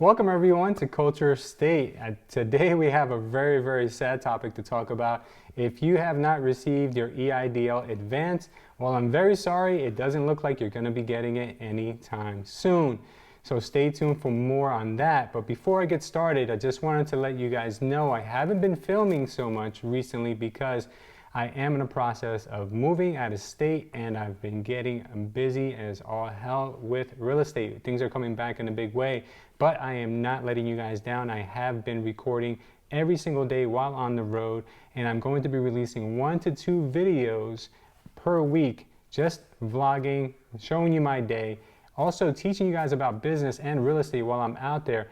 Welcome everyone to Culture State. Today we have a very sad topic to talk about. If you have not received your EIDL Advance, well, I'm very sorry. It doesn't look like you're going to be getting it anytime soon. So stay tuned for more on that. But before I get started, I just wanted to let you guys know I haven't been filming so much recently because I am in the process of moving out of state and I've been getting busy as all hell with real estate. Things are coming back in a big way, but I am not letting you guys down. I have been recording every single day while on the road, and I'm going to be releasing 1 to 2 videos per week, just vlogging, showing you my day, also teaching you guys about business and real estate while I'm out there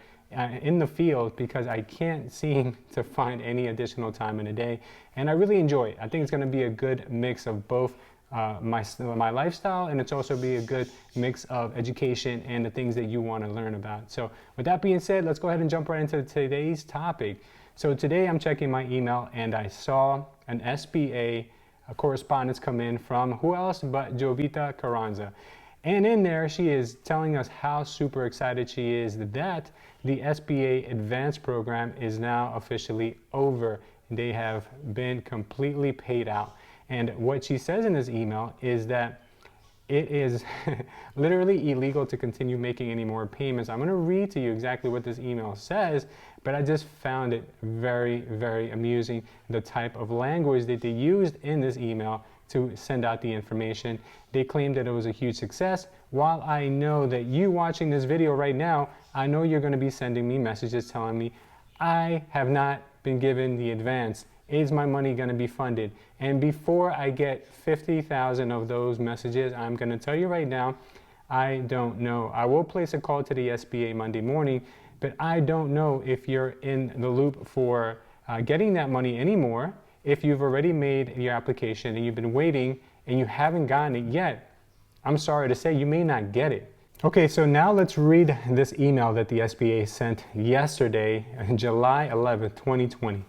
in the field, because I can't seem to find any additional time in a day, and I really enjoy it. I think it's going to be a good mix of both my lifestyle, and it's also be a good mix of education and the things that you want to learn about. So with that being said, let's go ahead and jump right into today's topic. So today I'm checking my email and I saw an SBA correspondence come in from who else but Jovita Carranza. And in there, she is telling us how super excited she is that the Sba Advance program is now officially over. They have been completely paid out. And what she says in this email is that it is literally illegal to continue making any more payments. I'm going to read to you exactly what this email says, but I just found it very amusing, the type of language that they used in this email to send out the information. They claimed that it was a huge success. While I know that you watching this video right now, I know you're going to be sending me messages telling me, I have not been given the advance. Is my money going to be funded? And before I get 50,000 of those messages, I'm going to tell you right now, I don't know. I will place a call to the SBA Monday morning, but I don't know if you're in the loop for getting that money anymore. If you've already made your application and you've been waiting and you haven't gotten it yet, I'm sorry to say you may not get it. Okay, so now let's read this email that the SBA sent yesterday, July 11th, 2020.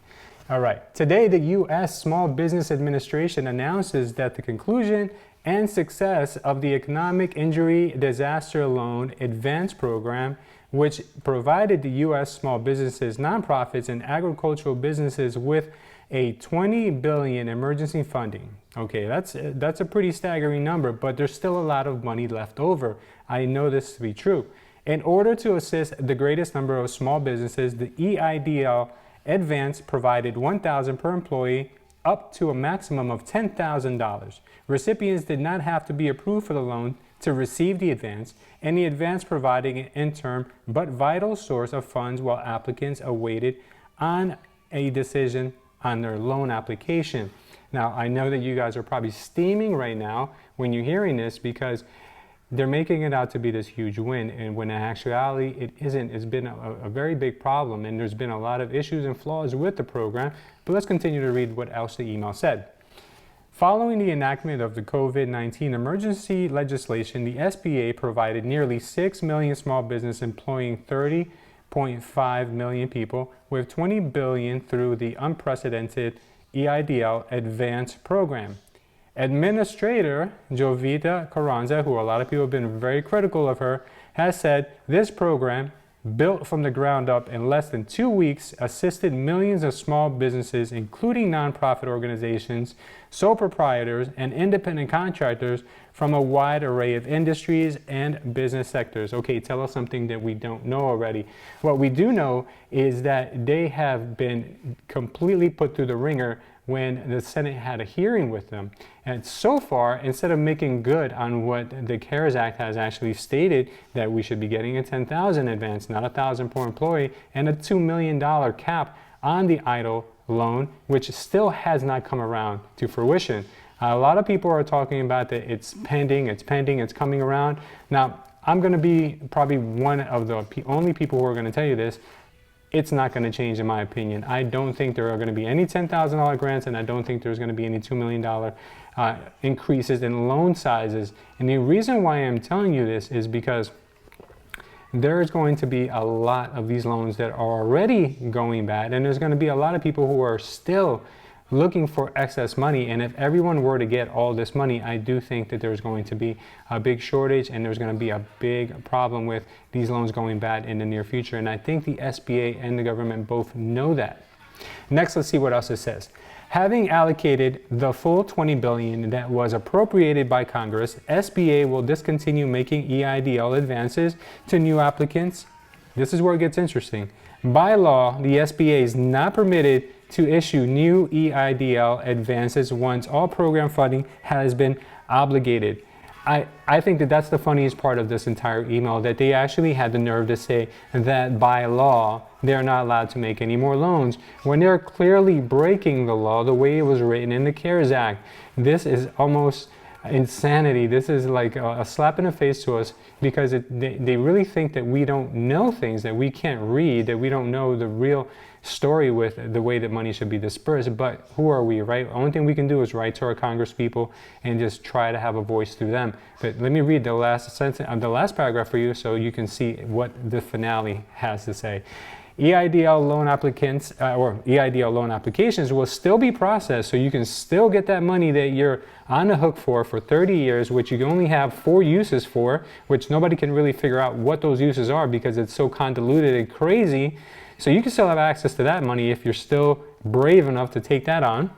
All right, today the U.S. Small Business Administration announces that the conclusion and success of the Economic Injury Disaster Loan Advance Program, which provided the U.S. small businesses, nonprofits, and agricultural businesses with a $20 billion emergency funding. Okay, that's a pretty staggering number, but there's still a lot of money left over. I know this to be true. In order to assist the greatest number of small businesses, the EIDL Advance provided $1,000 per employee up to a maximum of $10,000. Recipients did not have to be approved for the loan to receive the advance, and the advance providing an interim but vital source of funds while applicants awaited on a decision on their loan application. Now, I know that you guys are probably steaming right now when you're hearing this, because they're making it out to be this huge win, and when in actuality it isn't. It's been a very big problem, and there's been a lot of issues and flaws with the program. But let's continue to read what else the email said. Following the enactment of the COVID-19 emergency legislation, the SBA provided nearly 6 million small businesses employing 30.5 million people with $20 billion through the unprecedented EIDL Advance program. Administrator Jovita Carranza, who a lot of people have been very critical of her, has said this program, built from the ground up in less than 2 weeks, assisted millions of small businesses, including nonprofit organizations, sole proprietors, and independent contractors from a wide array of industries and business sectors. Okay, tell us something that we don't know already. What we do know is that they have been completely put through the ringer when the Senate had a hearing with them. And so far, instead of making good on what the CARES Act has actually stated, that we should be getting a $10,000 advance, not $1,000 per employee, and a $2 million cap on the EIDL loan, which still has not come around to fruition. A lot of people are talking about that it's pending, it's coming around. Now, I'm going to be probably one of the only people who are going to tell you this. It's not going to change in my opinion. I don't think there are going to be any $10,000 grants, and I don't think there's going to be any $2 million increases in loan sizes. And the reason why I'm telling you this is because there's going to be a lot of these loans that are already going bad, and there's going to be a lot of people who are still looking for excess money. And if everyone were to get all this money, I do think that there's going to be a big shortage and there's going to be a big problem with these loans going bad in the near future. And I think the SBA and the government both know that. Next, let's see what else it says. Having allocated the full $20 billion that was appropriated by Congress, SBA will discontinue making EIDL advances to new applicants. This is where it gets interesting. By law, the SBA is not permitted to issue new EIDL advances once all program funding has been obligated. I think that that's the funniest part of this entire email, that they actually had the nerve to say that by law, they're not allowed to make any more loans when they're clearly breaking the law the way it was written in the CARES Act. This is almost insanity. This is like a slap in the face to us, because they really think that we don't know things, that we can't read, that we don't know the real story with the way that money should be dispersed. But who are we, right? The only thing we can do is write to our Congress people and just try to have a voice through them. But let me read the last sentence, the last paragraph for you, so you can see what the finale has to say. EIDL loan applicants or EIDL loan applications will still be processed, so you can still get that money that you're on the hook for 30 years, which you only have 4 uses for, which nobody can really figure out what those uses are because it's so convoluted and crazy. So you can still have access to that money if you're still brave enough to take that on.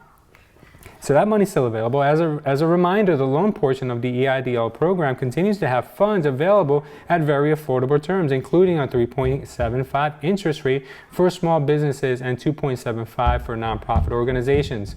So that money's still available. As a reminder, the loan portion of the EIDL program continues to have funds available at very affordable terms, including a 3.75 interest rate for small businesses and 2.75 for nonprofit organizations.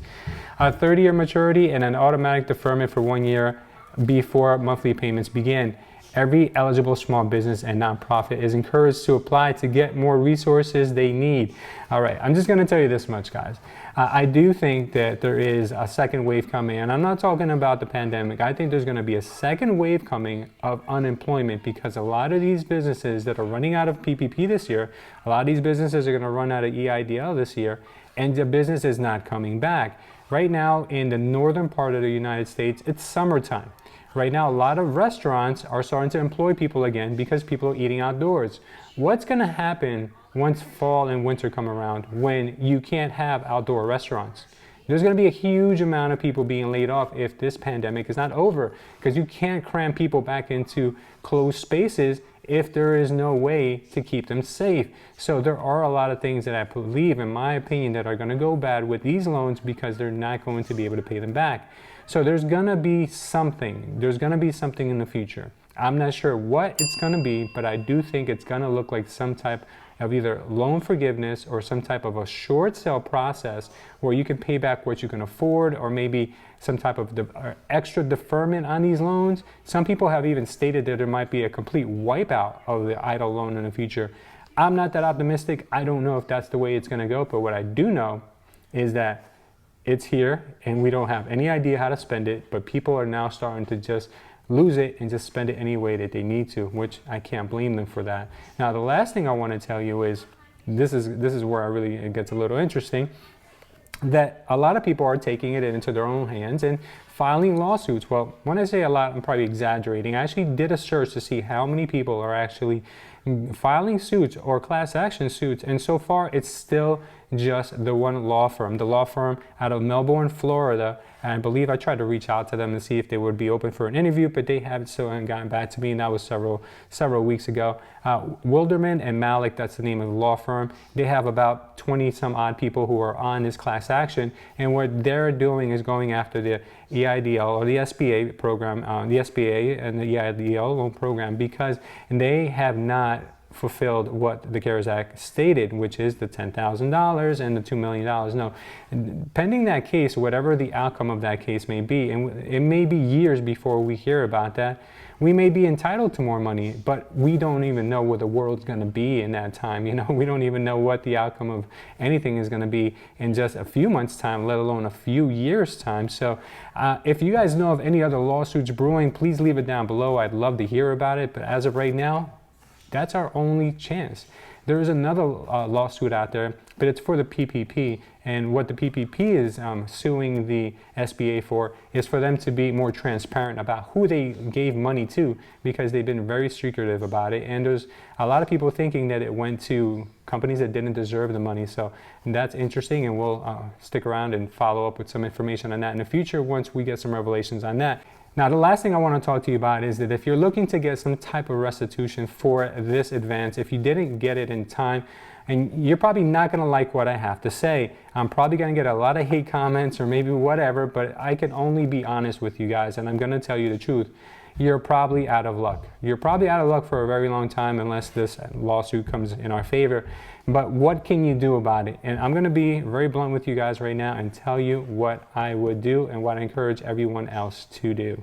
A 30-year maturity and an automatic deferment for 1 year before monthly payments begin. Every eligible small business and nonprofit is encouraged to apply to get more resources they need. All right, I'm just going to tell you this much, guys. I do think that there is a second wave coming, and I'm not talking about the pandemic. I think there's going to be a second wave coming of unemployment, because a lot of these businesses that are running out of PPP this year, a lot of these businesses are going to run out of EIDL this year, and the business is not coming back. Right now, in the northern part of the United States, it's summertime. Right now, a lot of restaurants are starting to employ people again because people are eating outdoors. What's going to happen once fall and winter come around when you can't have outdoor restaurants? There's going to be a huge amount of people being laid off if this pandemic is not over, because you can't cram people back into closed spaces if there is no way to keep them safe. So there are a lot of things that I believe, in my opinion, that are going to go bad with these loans because they're not going to be able to pay them back. So there's going to be something. There's going to be something in the future. I'm not sure what it's going to be, but I do think it's going to look like some type of either loan forgiveness or some type of a short sale process where you can pay back what you can afford, or maybe some type of extra deferment on these loans. Some people have even stated that there might be a complete wipeout of the EIDL loan in the future. I'm not that optimistic. I don't know if that's the way it's going to go, but what I do know is that it's here and we don't have any idea how to spend it, but people are now starting to just lose it and just spend it any way that they need to, which I can't blame them for that. Now, the last thing I want to tell you is, this is where it gets a little interesting, that a lot of people are taking it into their own hands and filing lawsuits. Well, when I say a lot, I'm probably exaggerating. I actually did a search to see how many people are actually filing suits or class action suits, and so far it's still just the one law firm, the law firm out of Melbourne, Florida. And I believe I tried to reach out to them to see if they would be open for an interview, but they haven't still gotten back to me, and that was several weeks ago. Wilderman and Malik, that's the name of the law firm. They have about 20 some odd people who are on this class action, and what they're doing is going after the EIDL or the SBA program, the SBA and the EIDL loan program, because they have not fulfilled what the CARES Act stated, which is the $10,000 and the $2 million. No, pending that case, whatever the outcome of that case may be, and it may be years before we hear about that, we may be entitled to more money, but we don't even know where the world's going to be in that time. You know, we don't even know what the outcome of anything is going to be in just a few months' time, let alone a few years' time. So if you guys know of any other lawsuits brewing, please leave it down below. I'd love to hear about it. But as of right now, That's our only chance. There is another lawsuit out there, but it's for the PPP. And what the PPP is suing the SBA for is for them to be more transparent about who they gave money to, because they've been very secretive about it. And there's a lot of people thinking that it went to companies that didn't deserve the money. So that's interesting, and we'll stick around and follow up with some information on that in the future once we get some revelations on that. Now, the last thing I want to talk to you about is that if you're looking to get some type of restitution for this advance, if you didn't get it in time, and you're probably not going to like what I have to say, I'm probably going to get a lot of hate comments or maybe whatever, but I can only be honest with you guys, and I'm going to tell you the truth. You're probably out of luck. You're probably out of luck for a very long time unless this lawsuit comes in our favor. But what can you do about it? And I'm going to be very blunt with you guys right now and tell you what I would do and what I encourage everyone else to do.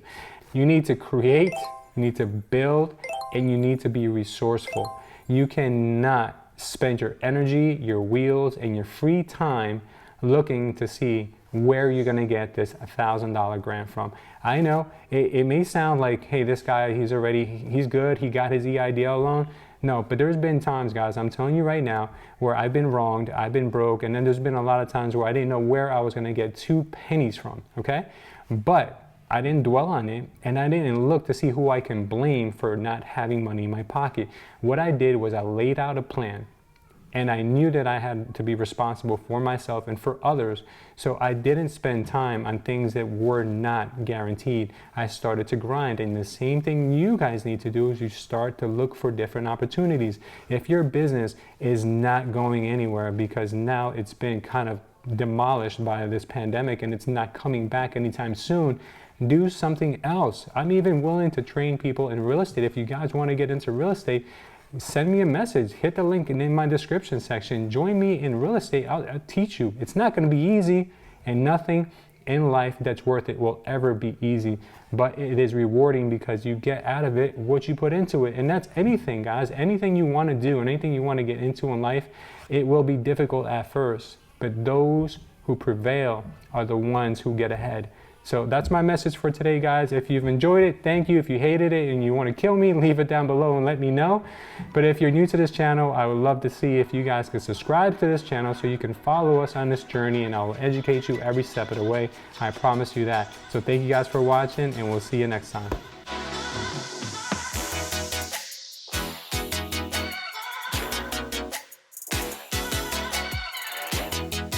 You need to create, you need to build, and you need to be resourceful. You cannot spend your energy, your wheels, and your free time looking to see where you're going to get this $1,000 grant from. I know it may sound like, hey, this guy, he's good, he got his EIDL loan. No, but there's been times, guys, I'm telling you right now, where I've been wronged, I've been broke, and then there's been a lot of times where I didn't know where I was going to get 2 pennies from, okay? But I didn't dwell on it, and I didn't look to see who I can blame for not having money in my pocket. What I did was I laid out a plan, and I knew that I had to be responsible for myself and for others. So I didn't spend time on things that were not guaranteed. I started to grind. And the same thing you guys need to do is you start to look for different opportunities. If your business is not going anywhere because now it's been kind of demolished by this pandemic and it's not coming back anytime soon, do something else. I'm even willing to train people in real estate. If you guys want to get into real estate, send me a message, hit the link in my description section, join me in real estate, I'll teach you. It's not going to be easy, and nothing in life that's worth it will ever be easy, but it is rewarding because you get out of it what you put into it. And that's anything, guys, anything you want to do and anything you want to get into in life, it will be difficult at first, but those who prevail are the ones who get ahead. So that's my message for today, guys. If you've enjoyed it, thank you. If you hated it and you want to kill me, leave it down below and let me know. But if you're new to this channel, I would love to see if you guys could subscribe to this channel so you can follow us on this journey, and I will educate you every step of the way. I promise you that. So thank you guys for watching, and we'll see you next time.